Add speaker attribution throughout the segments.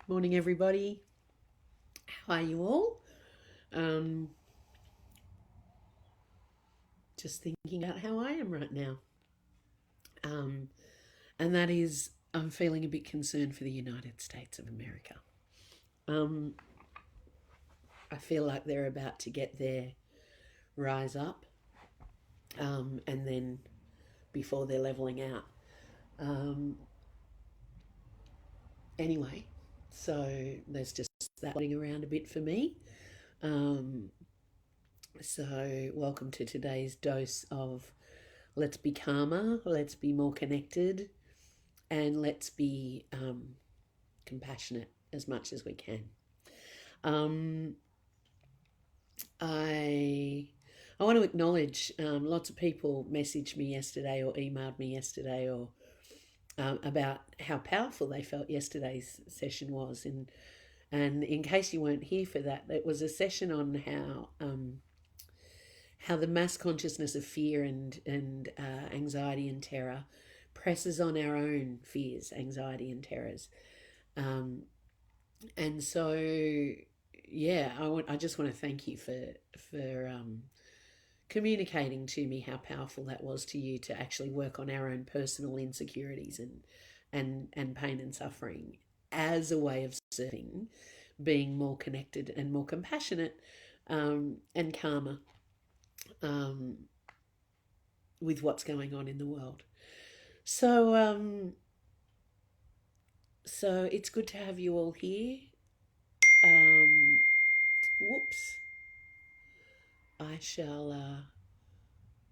Speaker 1: Morning, everybody. How are you all? Um, just thinking about how I am right now. Um, and that is, I'm feeling a bit concerned for the United States of America. Um, I feel like they're about to get their rise up, and then before they're leveling out. Um, anyway, so there's just that floating around a bit for me. Um, so, welcome to today's dose of let's be calmer, let's be more connected, and let's be compassionate as much as we can. Um, I I want to acknowledge lots of people messaged me yesterday or emailed me yesterday or about how powerful they felt yesterday's session was, and in case you weren't here for that, it was a session on how the mass consciousness of fear and anxiety and terror presses on our own fears, anxiety, and terrors. Um, and so, yeah, I just want to thank you for communicating to me how powerful that was to you to actually work on our own personal insecurities and pain and suffering as a way of serving, being more connected and more compassionate and calmer um, with what's going on in the world. So, so it's good to have you all here. Um, whoops. I shall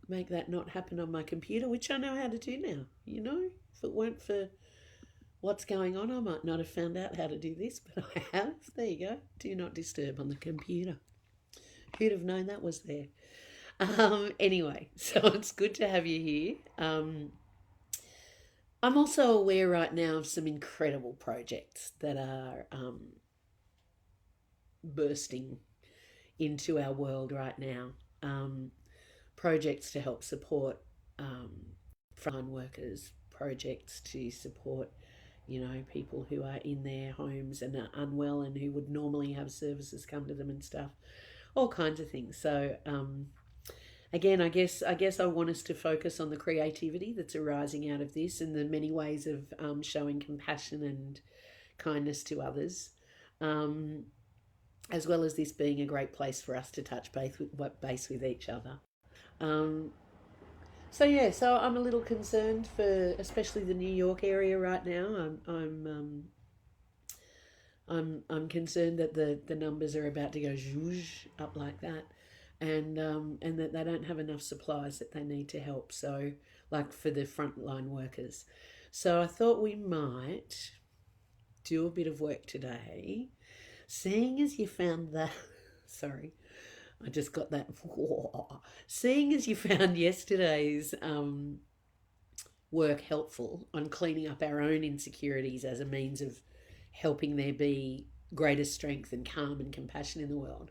Speaker 1: make that not happen on my computer, which I know how to do now. If it weren't for what's going on, I might not have found out how to do this, but I have. There you go. Do not disturb on the computer. Who'd have known that was there? Anyway, so it's good to have you here. I'm also aware right now of some incredible projects that are bursting into our world right now. Um, Projects to help support um, frontline workers, projects to support, people who are in their homes and are unwell and who would normally have services come to them and stuff, all kinds of things. So, again, I guess I want us to focus on the creativity that's arising out of this and the many ways of showing compassion and kindness to others. Um, as well as this being a great place for us to touch base with each other. Um, so yeah, so I'm a little concerned for especially the New York area right now. I'm concerned that the numbers are about to go zhoosh up like that, and that they don't have enough supplies that they need to help. So like for the frontline workers, so I thought we might do a bit of work today, seeing as you found that. Sorry, I just got that. Seeing as you found yesterday's work helpful on cleaning up our own insecurities as a means of helping there be greater strength and calm and compassion in the world.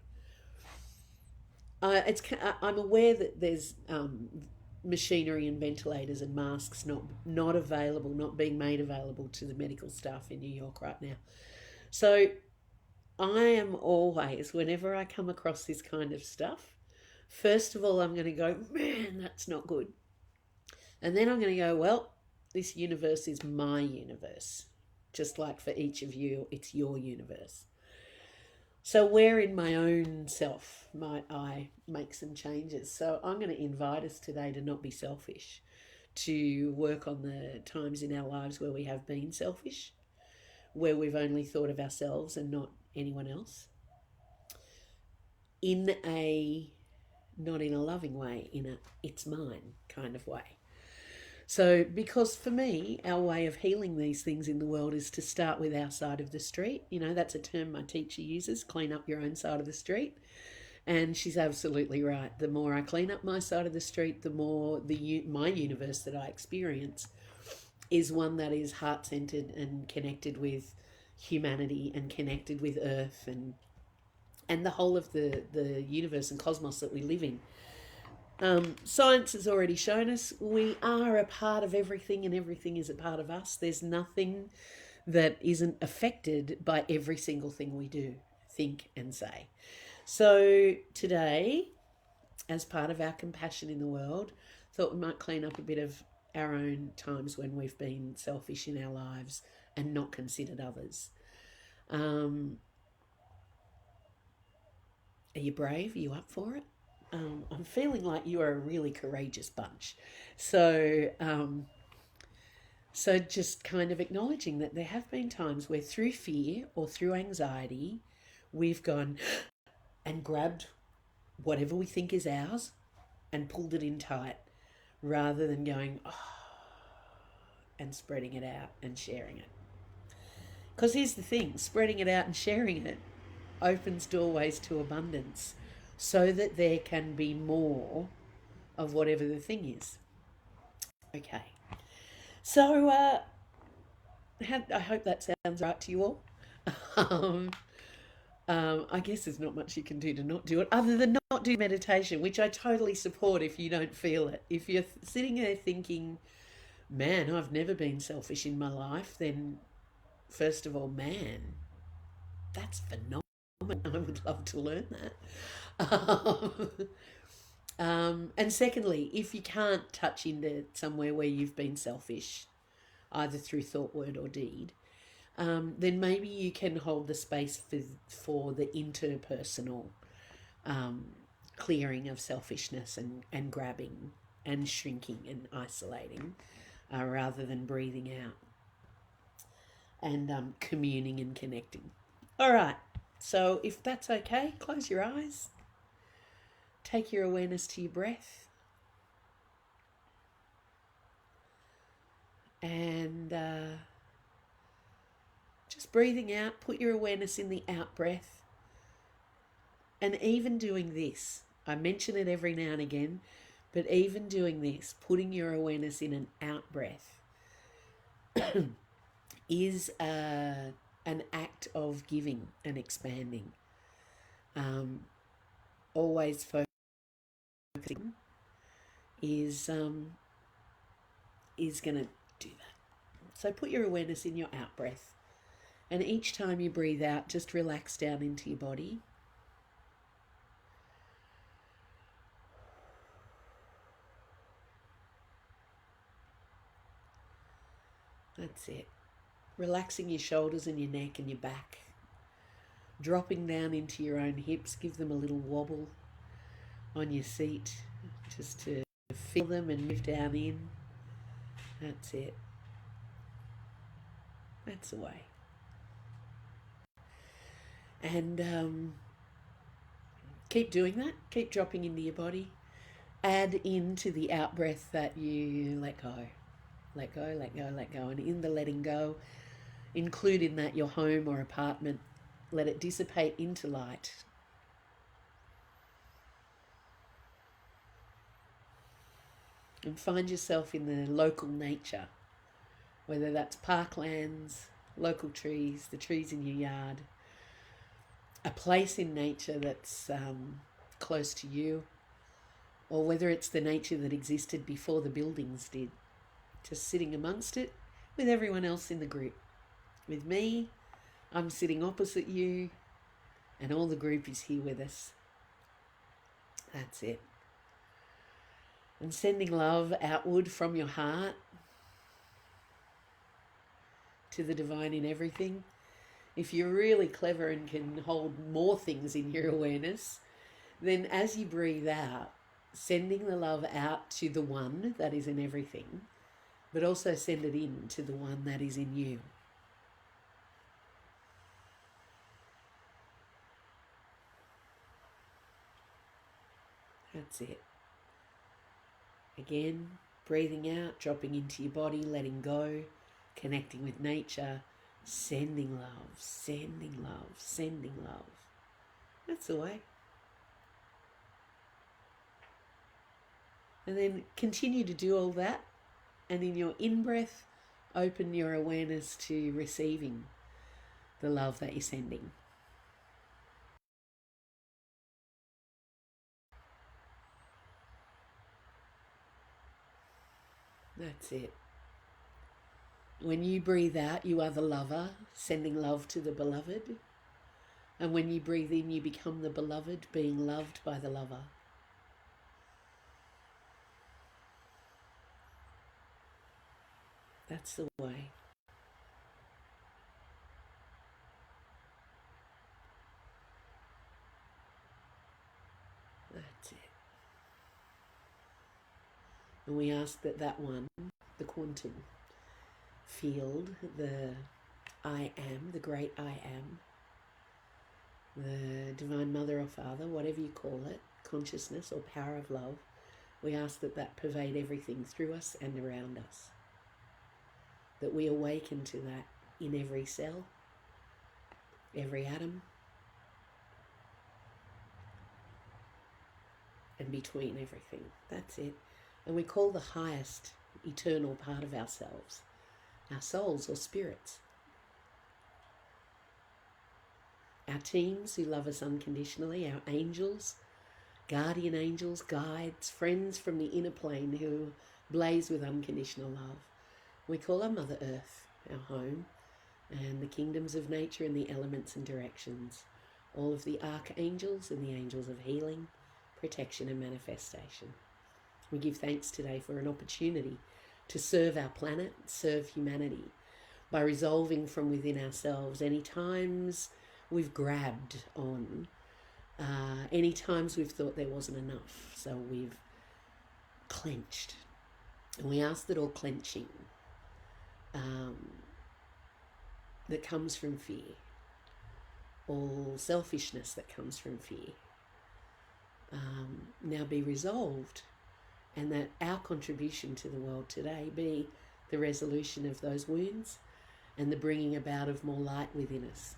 Speaker 1: I'm aware that there's machinery and ventilators and masks not available, not being made available to the medical staff in New York right now. So I am always, whenever I come across this kind of stuff, first of all, I'm going to go, man, that's not good. And then I'm going to go, well, this universe is my universe. Just like for each of you, it's your universe. So, where in my own self might I make some changes? So, I'm going to invite us today to not be selfish, to work on the times in our lives where we have been selfish, where we've only thought of ourselves and not anyone else, in a not in a loving way, in a it's mine kind of way. So, because for me, our way of healing these things in the world is to start with our side of the street. That's a term my teacher uses, clean up your own side of the street. And she's absolutely right. The more I clean up my side of the street, the more my universe that I experience is one that is heart centered and connected with humanity and connected with Earth and the whole of the universe and cosmos that we live in. Science has already shown us we are a part of everything and everything is a part of us. There's nothing that isn't affected by every single thing we do, think, and say. So today, as part of our compassion in the world, thought we might clean up a bit of our own times when we've been selfish in our lives and not considered others. Are you brave? Are you up for it? I'm feeling like you are a really courageous bunch. So just kind of acknowledging that there have been times where through fear or through anxiety, we've gone and grabbed whatever we think is ours and pulled it in tight rather than going, oh, and spreading it out and sharing it. Because here's the thing, spreading it out and sharing it opens doorways to abundance so that there can be more of whatever the thing is. Okay. So I hope that sounds right to you all. um, I guess there's not much you can do to not do it other than not do meditation, which I totally support if you don't feel it. If you're sitting there thinking, man, I've never been selfish in my life, then first of all, man, that's phenomenal. I would love to learn that. And secondly, if you can't touch into somewhere where you've been selfish, either through thought, word, or deed, then maybe you can hold the space for the interpersonal clearing of selfishness and grabbing and shrinking and isolating rather than breathing out and communing and connecting. All right, so if that's okay, close your eyes. Take your awareness to your breath. And just breathing out, put your awareness in the out breath. And even doing this, I mention it every now and again, but even doing this, putting your awareness in an out breath, is an act of giving and expanding. Always focusing is going to do that. So put your awareness in your out breath, and each time you breathe out, just relax down into your body. That's it. Relaxing your shoulders and your neck and your back. Dropping down into your own hips. Give them a little wobble on your seat just to feel them and move down in. That's it. That's the way. And keep doing that. Keep dropping into your body. Add into the out breath that you let go. Let go, let go, let go. And in the letting go, include in that your home or apartment. Let it dissipate into light. And find yourself in the local nature, whether that's parklands, local trees, the trees in your yard, a place in nature that's close to you, or whether it's the nature that existed before the buildings did. Just sitting amongst it with everyone else in the group. With me, I'm sitting opposite you, and all the group is here with us. That's it. And sending love outward from your heart to the divine in everything. If you're really clever and can hold more things in your awareness, then as you breathe out, sending the love out to the one that is in everything, but also send it in to the one that is in you. That's it. Again, breathing out, dropping into your body, letting go, connecting with nature, sending love, sending love, sending love. That's the way. And then continue to do all that. And in your in-breath, open your awareness to receiving the love that you're sending. That's it. When you breathe out, you are the lover, sending love to the beloved. And when you breathe in, you become the beloved, being loved by the lover. That's the way. That's it. And we ask that that one, the quantum field, the I am, the great I am, the Divine Mother or Father, whatever you call it, consciousness or power of love, we ask that that pervade everything through us and around us. That we awaken to that in every cell, every atom, and between everything. That's it. And we call the highest eternal part of ourselves our souls or spirits. Our teams who love us unconditionally, our angels, guardian angels, guides, friends from the inner plane who blaze with unconditional love. We call our Mother Earth our home, and the kingdoms of nature and the elements and directions, all of the archangels and the angels of healing, protection and manifestation. We give thanks today for an opportunity to serve our planet, serve humanity, by resolving from within ourselves any times we've grabbed on, any times we've thought there wasn't enough, so we've clenched. And we ask that all clenching that comes from fear, all selfishness that comes from fear, now be resolved, and that our contribution to the world today be the resolution of those wounds and the bringing about of more light within us.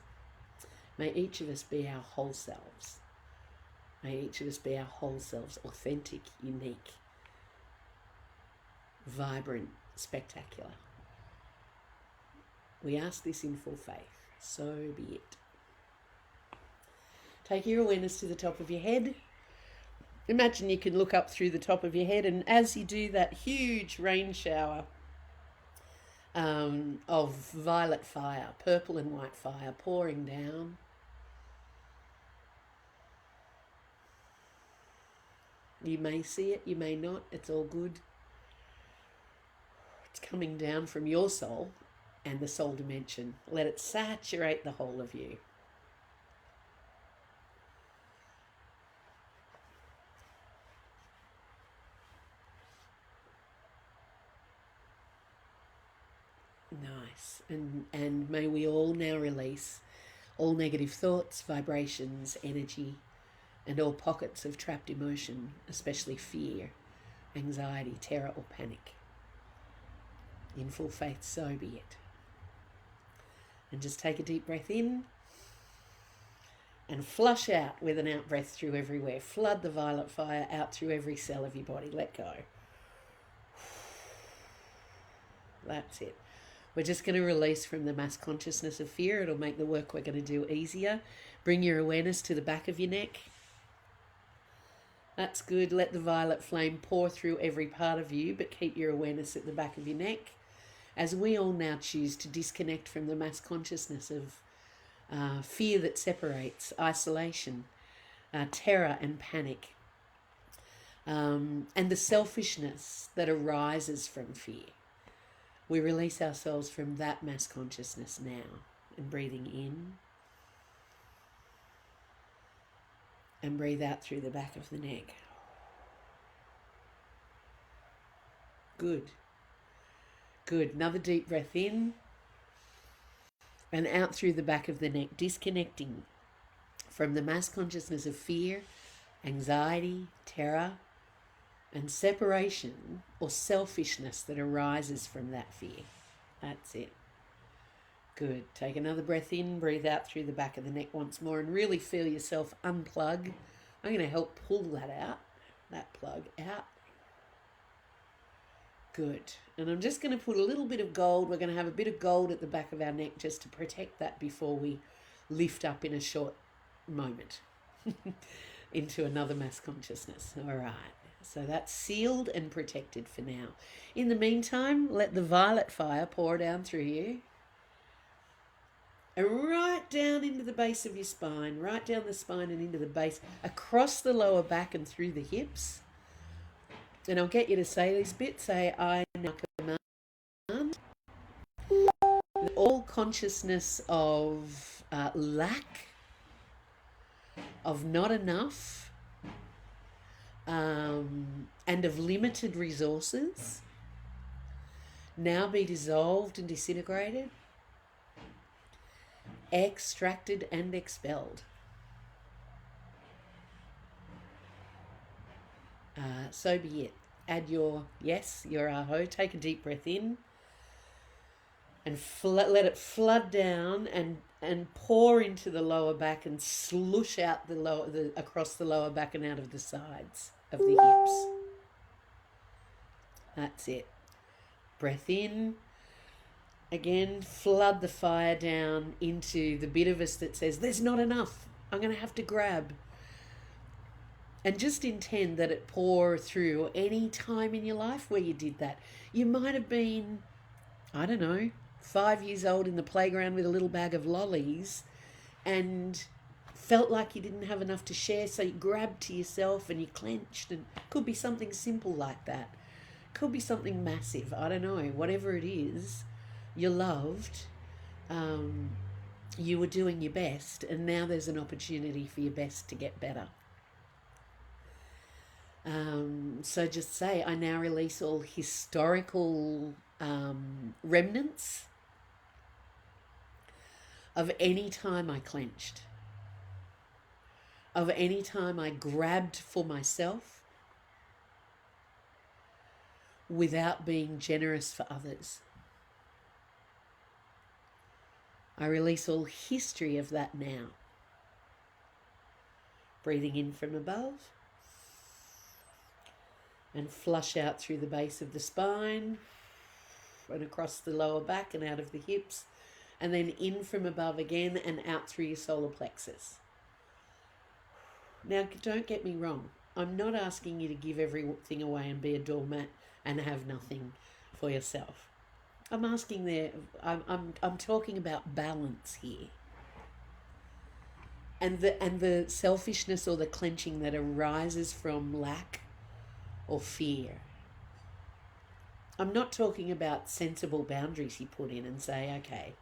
Speaker 1: May each of us be our whole selves. May each of us be our whole selves, authentic, unique, vibrant, spectacular. We ask this in full faith. So be it. Take your awareness to the top of your head. Imagine you can look up through the top of your head, and as you do, that huge rain shower of violet fire, purple and white fire pouring down. You may see it, you may not, it's all good. It's coming down from your soul and the soul dimension. Let it saturate the whole of you. Nice. And may we all now release all negative thoughts, vibrations, energy, and all pockets of trapped emotion, especially fear, anxiety, terror, or panic. In full faith, so be it. And just take a deep breath in and flush out with an out breath through everywhere. Flood the violet fire out through every cell of your body. Let go. That's it. We're just going to release from the mass consciousness of fear. It'll make the work we're going to do easier. Bring your awareness to the back of your neck. That's good. Let the violet flame pour through every part of you, but keep your awareness at the back of your neck. As we all now choose to disconnect from the mass consciousness of fear that separates, isolation, terror and panic, and the selfishness that arises from fear. We release ourselves from that mass consciousness now, and breathing in and breathe out through the back of the neck. Good. Good. Another deep breath in and out through the back of the neck, disconnecting from the mass consciousness of fear, anxiety, terror, and separation or selfishness that arises from that fear. That's it. Good. Take another breath in, breathe out through the back of the neck once more, and really feel yourself unplug. I'm going to help pull that out, that plug out. Good. And I'm just going to put a little bit of gold. We're going to have a bit of gold at the back of our neck just to protect that before we lift up in a short moment into another mass consciousness. All right. So that's sealed and protected for now. In the meantime, let the violet fire pour down through you and right down into the base of your spine, right down the spine and into the base, across the lower back and through the hips. And I'll get you to say this bit. Say, I now command all consciousness of lack, of not enough, and of limited resources now be dissolved and disintegrated, extracted and expelled. So be it. Add your yes, your aho. Take a deep breath in and let it flood down and pour into the lower back and slush out across the lower back and out of the sides of the hips. That's it. Breath in. Again, flood the fire down into the bit of us that says, there's not enough. I'm going to have to grab. And just intend that it pour through any time in your life where you did that. You might have been, I don't know, 5 years old in the playground with a little bag of lollies and felt like you didn't have enough to share, so you grabbed to yourself and you clenched. And it could be something simple like that. Could be something massive. I don't know. Whatever it is, you loved, you were doing your best, and now there's an opportunity for your best to get better. So just say, I now release all historical remnants of any time I clenched, of any time I grabbed for myself without being generous for others. I release all history of that now. Breathing in from above and flush out through the base of the spine and across the lower back and out of the hips, and then in from above again and out through your solar plexus. Now, don't get me wrong. I'm not asking you to give everything away and be a doormat and have nothing for yourself. I'm asking I'm talking about balance here. And the selfishness or the clenching that arises from lack or fear. I'm not talking about sensible boundaries you put in and say, okay,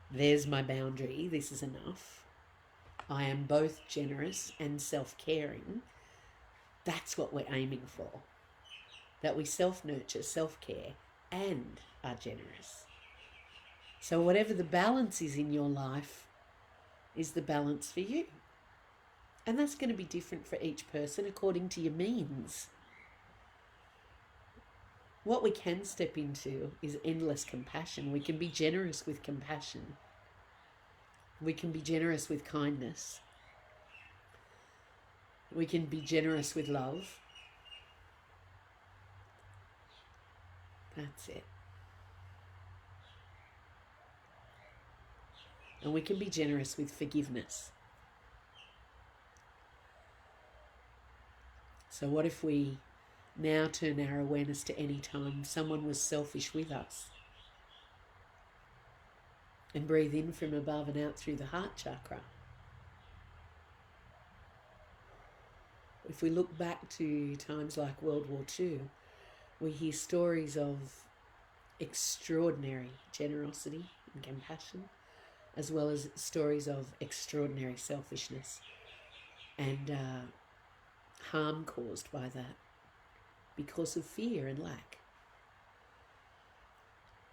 Speaker 1: there's my boundary, this is enough. I am both generous and self-caring. That's what we're aiming for. That we self-nurture, self-care, and are generous. So whatever the balance is in your life is the balance for you. And that's going to be different for each person according to your means. What we can step into is endless compassion. We can be generous with compassion. We can be generous with kindness. We can be generous with love. That's it. And we can be generous with forgiveness. So what if we now turn our awareness to any time someone was selfish with us? And breathe in from above and out through the heart chakra. If we look back to times like World War II, we hear stories of extraordinary generosity and compassion, as well as stories of extraordinary selfishness and harm caused by that because of fear and lack.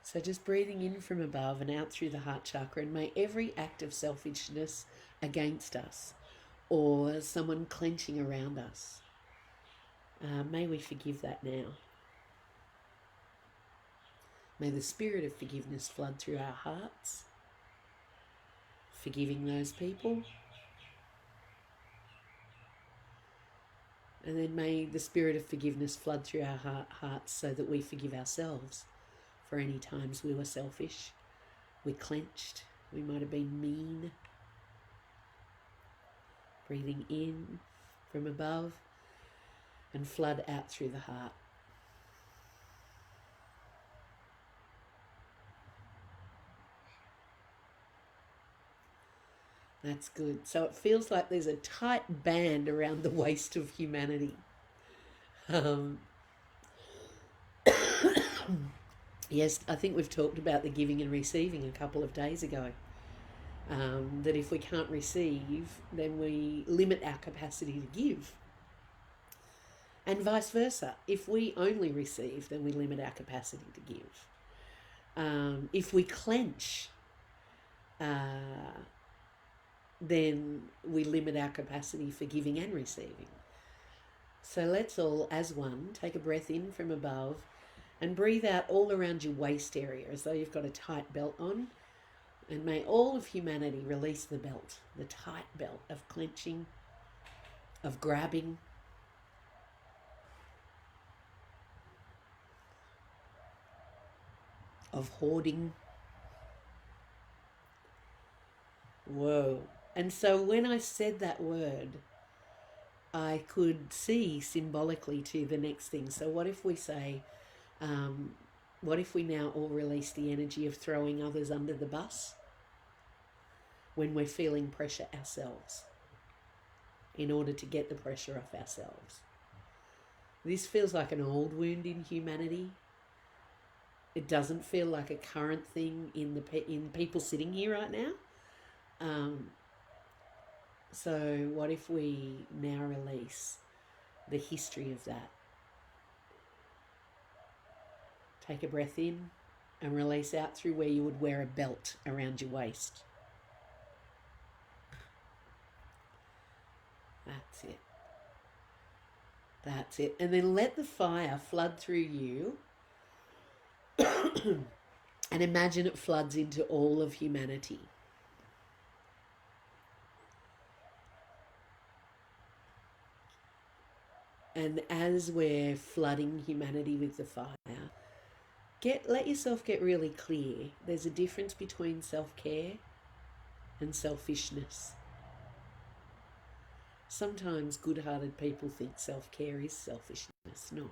Speaker 1: So just breathing in from above and out through the heart chakra, and may every act of selfishness against us or someone clenching around us, may we forgive that now. May the spirit of forgiveness flood through our hearts, forgiving those people. And then may the spirit of forgiveness flood through our hearts so that we forgive ourselves for any times we were selfish, we clenched, we might have been mean. Breathing in from above and flood out through the heart. That's good. So it feels like there's a tight band around the waist of humanity. Um, yes, I think we've talked about the giving and receiving a couple of days ago. That if we can't receive, then we limit our capacity to give. And vice versa. If we only receive, then we limit our capacity to give. If we clench, then we limit our capacity for giving and receiving. So let's all, as one, take a breath in from above and breathe out all around your waist area as though you've got a tight belt on. And may all of humanity release the belt, the tight belt of clenching, of grabbing, of hoarding. Whoa. And so when I said that word, I could see symbolically to the next thing. So what if we say, what if we now all release the energy of throwing others under the bus when we're feeling pressure ourselves in order to get the pressure off ourselves? This feels like an old wound in humanity. It doesn't feel like a current thing in people sitting here right now. So what if we now release the history of that? Take a breath in and release out through where you would wear a belt around your waist. That's it. That's it. And then let the fire flood through you and imagine it floods into all of humanity. And as we're flooding humanity with the fire, let yourself get really clear. There's a difference between self-care and selfishness. Sometimes good-hearted people think self-care is selfishness. No.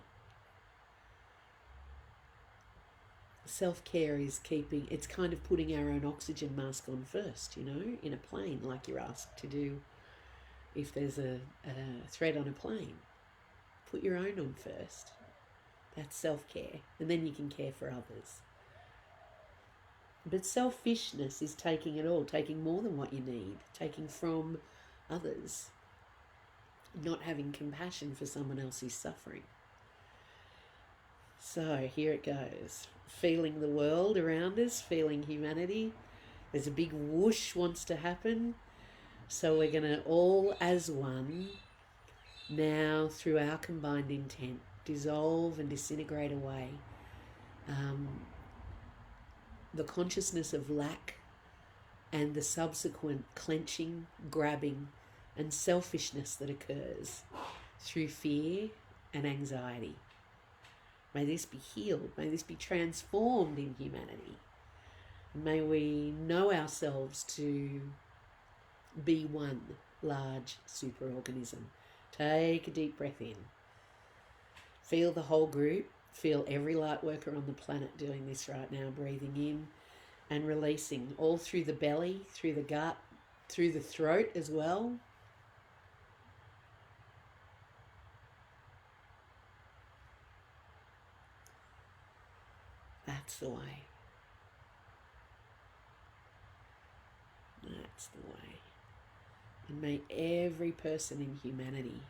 Speaker 1: Self-care is it's kind of putting our own oxygen mask on first, in a plane, like you're asked to do if there's a threat on a plane. Put your own on first. That's self-care. And then you can care for others. But selfishness is taking it all, taking more than what you need, taking from others, not having compassion for someone else who's suffering. So here it goes. Feeling the world around us, feeling humanity. There's a big whoosh wants to happen. So we're going to all as one now, through our combined intent, dissolve and disintegrate away the consciousness of lack and the subsequent clenching, grabbing and selfishness that occurs through fear and anxiety. May this be healed. May this be transformed in humanity. May we know ourselves to be one large superorganism. Take a deep breath in. Feel the whole group. Feel every light worker on the planet doing this right now, breathing in and releasing all through the belly, through the gut, through the throat as well. That's the way. That's the way. And may every person in humanity,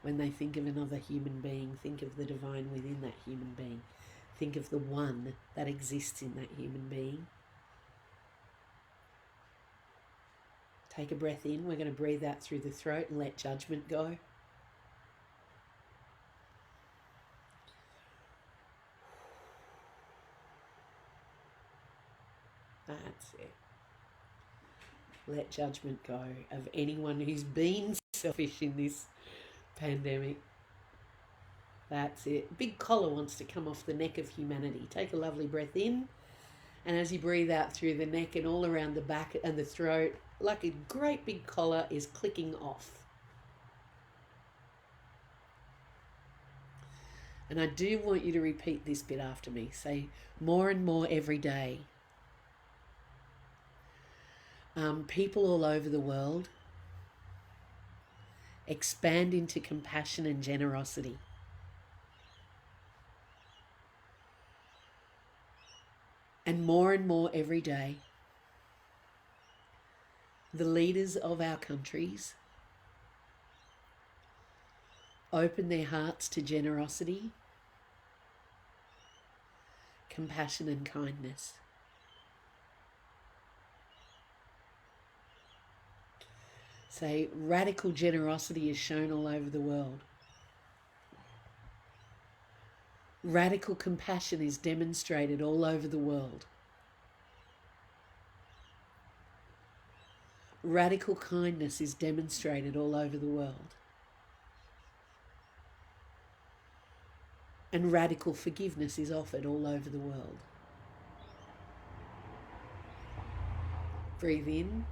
Speaker 1: when they think of another human being, think of the divine within that human being. Think of the one that exists in that human being. Take a breath in. We're going to breathe out through the throat and let judgment go. That's it. Let judgment go of anyone who's been selfish in this pandemic. That's it. Big collar wants to come off the neck of humanity. Take a lovely breath in. And as you breathe out through the neck and all around the back and the throat, like a great big collar is clicking off. And I do want you to repeat this bit after me. Say, more and more every day. People all over the world expand into compassion and generosity. And more every day, the leaders of our countries open their hearts to generosity, compassion, and kindness. Say, radical generosity is shown all over the world. Radical compassion is demonstrated all over the world. Radical kindness is demonstrated all over the world. And radical forgiveness is offered all over the world. Breathe in.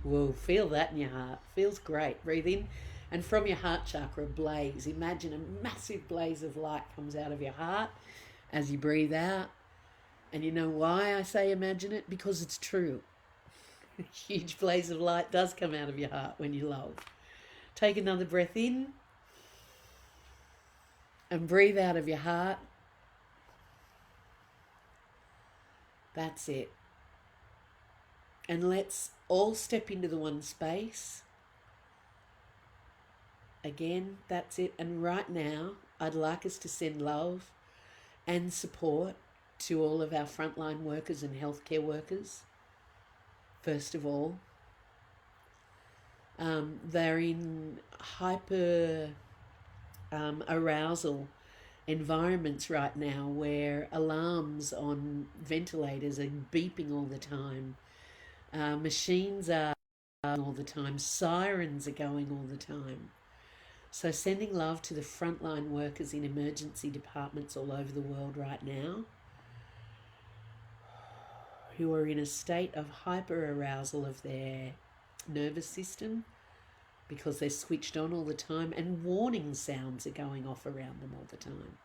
Speaker 1: Whoa, feel that in your heart. Feels great. Breathe in. And from your heart chakra, a blaze. Imagine a massive blaze of light comes out of your heart as you breathe out. And you know why I say imagine it? Because it's true. A huge blaze of light does come out of your heart when you love. Take another breath in. And breathe out of your heart. That's it. And let's all step into the one space. Again, that's it. And right now, I'd like us to send love and support to all of our frontline workers and healthcare workers. First of all, they're in hyper arousal environments right now where alarms on ventilators are beeping all the time. Machines are all the time. Sirens are going all the time. So sending love to the frontline workers in emergency departments all over the world right now who are in a state of hyper arousal of their nervous system because they're switched on all the time, and warning sounds are going off around them all the time.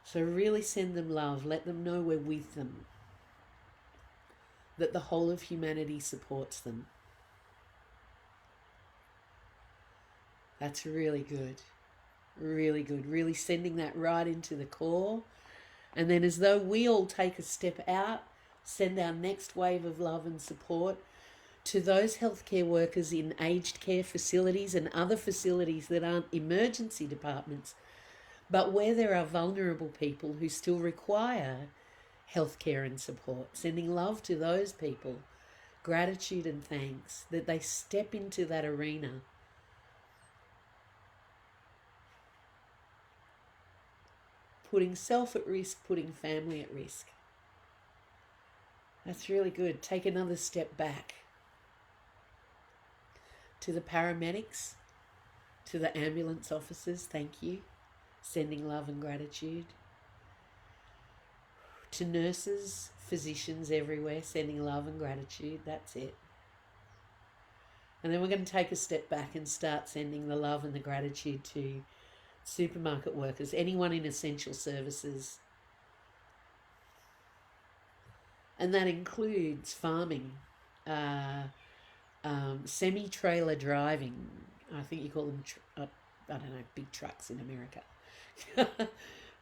Speaker 1: So really send them love. Let them know we're with them, that the whole of humanity supports them. That's really good. Really good. Really sending that right into the core. And then as though we all take a step out, send our next wave of love and support to those healthcare workers in aged care facilities and other facilities that aren't emergency departments, but where there are vulnerable people who still require healthcare and support. Sending love to those people, gratitude and thanks that they step into that arena. Putting self at risk, putting family at risk. That's really good. Take another step back. To the paramedics, to the ambulance officers, thank you. Sending love and gratitude. To nurses, physicians everywhere, sending love and gratitude. That's it. And then we're going to take a step back and start sending the love and the gratitude to supermarket workers, anyone in essential services. And that includes farming, semi-trailer driving. I think you call them, I don't know, big trucks in America.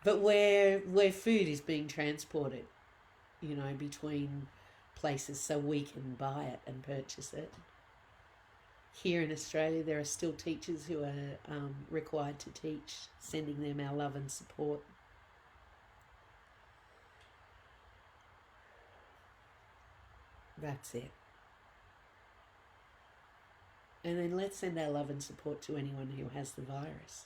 Speaker 1: But where food is being transported, you know, between places so we can buy it and purchase it. Here in Australia, there are still teachers who are required to teach, sending them our love and support. That's it. And then let's send our love and support to anyone who has the virus.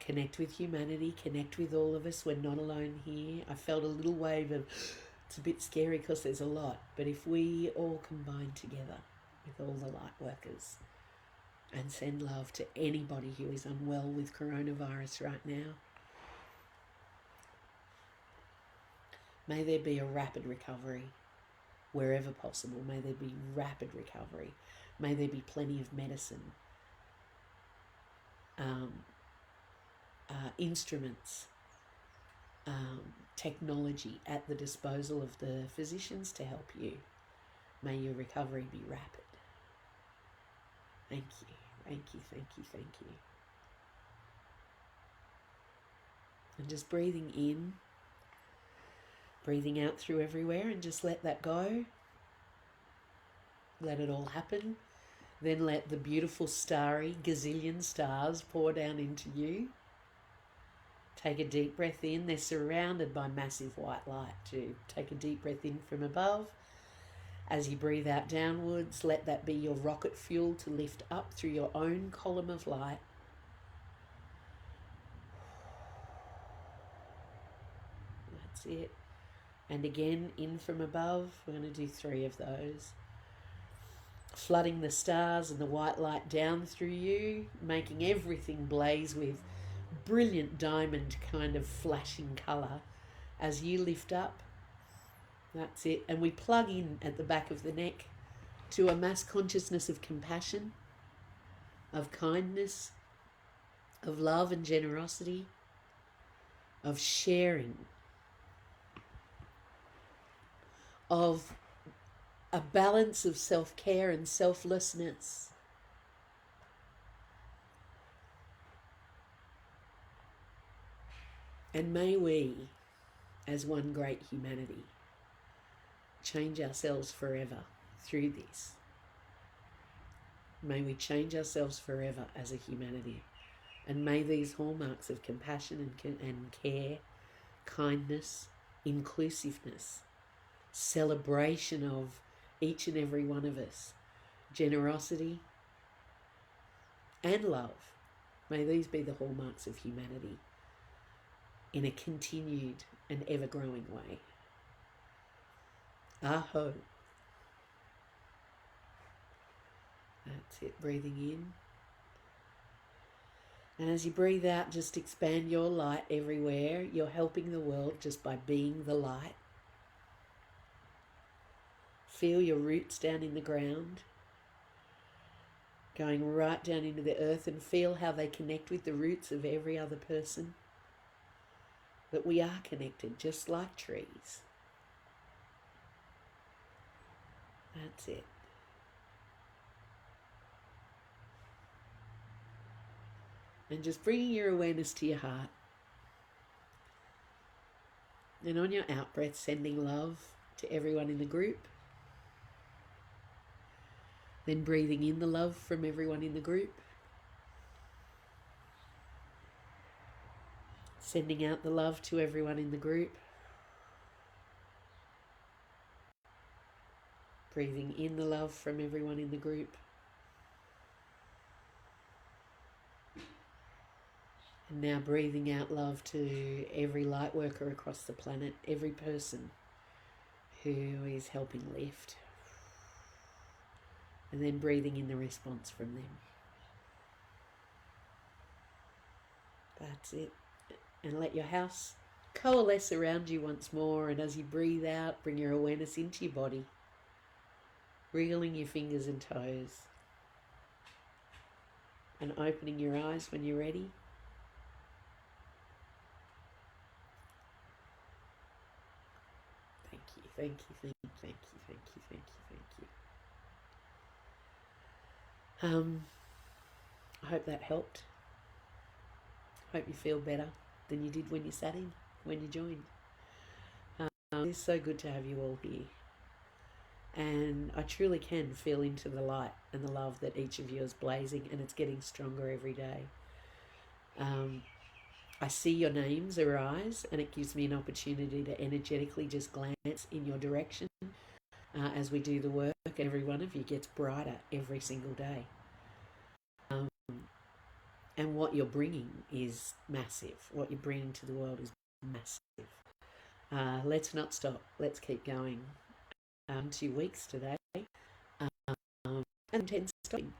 Speaker 1: Connect with humanity, connect with all of us. We're not alone here. I felt a little wave of, it's a bit scary because there's a lot. But if we all combine together with all the light workers and send love to anybody who is unwell with coronavirus right now, may there be a rapid recovery wherever possible. May there be rapid recovery. May there be plenty of medicine. um, instruments, technology at the disposal of the physicians to help you. May your recovery be rapid. Thank you, thank you, thank you, thank you. And just breathing in, breathing out through everywhere, and just let that go. Let it all happen. Then let the beautiful starry gazillion stars pour down into you. Take a deep breath in. They're surrounded by massive white light too. Take a deep breath in from above. As you breathe out downwards, let that be your rocket fuel to lift up through your own column of light. That's it. And again, in from above. We're going to do 3 of those. Flooding the stars and the white light down through you, making everything blaze with brilliant diamond kind of flashing colour as you lift up. That's it. And we plug in at the back of the neck to a mass consciousness of compassion, of kindness, of love and generosity, of sharing, of a balance of self-care and selflessness. And may we, as one great humanity, change ourselves forever through this. May we change ourselves forever as a humanity. And may these hallmarks of compassion and care, kindness, inclusiveness, celebration of each and every one of us, generosity and love, may these be the hallmarks of humanity in a continued and ever-growing way. Aho. That's it, breathing in. And as you breathe out, just expand your light everywhere. You're helping the world just by being the light. Feel your roots down in the ground, going right down into the earth, and feel how they connect with the roots of every other person. That we are connected just like trees. That's it. And just bringing your awareness to your heart. And on your out breath, sending love to everyone in the group. Then breathing in the love from everyone in the group. Sending out the love to everyone in the group. Breathing in the love from everyone in the group. And now breathing out love to every light worker across the planet, every person who is helping lift. And then breathing in the response from them. That's it. And let your house coalesce around you once more. And as you breathe out, bring your awareness into your body, wriggling your fingers and toes, and opening your eyes when you're ready. Thank you, thank you, thank you, thank you, thank you, thank you, thank you. I hope that helped. Hope you feel better than you did when you sat in, when you joined. It's so good to have you all here. And I truly can feel into the light and the love that each of you is blazing, and it's getting stronger every day. I see your names arise, and it gives me an opportunity to energetically just glance in your direction as we do the work. Every one of you gets brighter every single day. And what you're bringing is massive. What you're bringing to the world is massive. Let's not stop. Let's keep going. 2 weeks today. And 10 stopping.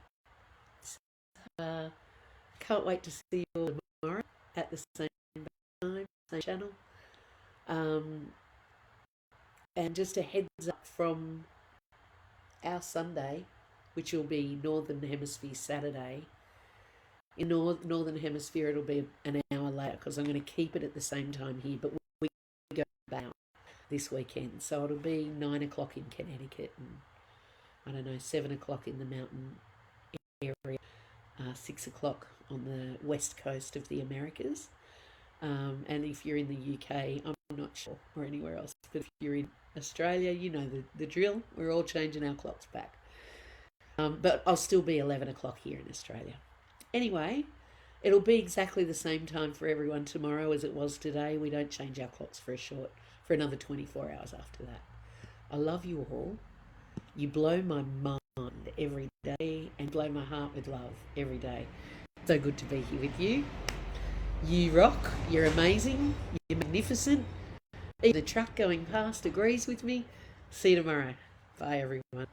Speaker 1: Can't wait to see you all tomorrow at the same time, same channel. And just a heads up from our Sunday, which will be Northern Hemisphere Saturday, In Northern Hemisphere, it'll be an hour later because I'm going to keep it at the same time here. But we go about this weekend, so it'll be 9 o'clock in Connecticut and I don't know 7 o'clock in the mountain area, 6 o'clock on the west coast of the Americas. And if you're in the UK, I'm not sure, or anywhere else, but if you're in Australia, you know the drill. We're all changing our clocks back. But I'll still be 11 o'clock here in Australia. Anyway, it'll be exactly the same time for everyone tomorrow as it was today. We don't change our clocks for another 24 hours after that. I love you all. You blow my mind every day and blow my heart with love every day. So good to be here with you. You rock. You're amazing. You're magnificent. Even the truck going past agrees with me. See you tomorrow. Bye, everyone.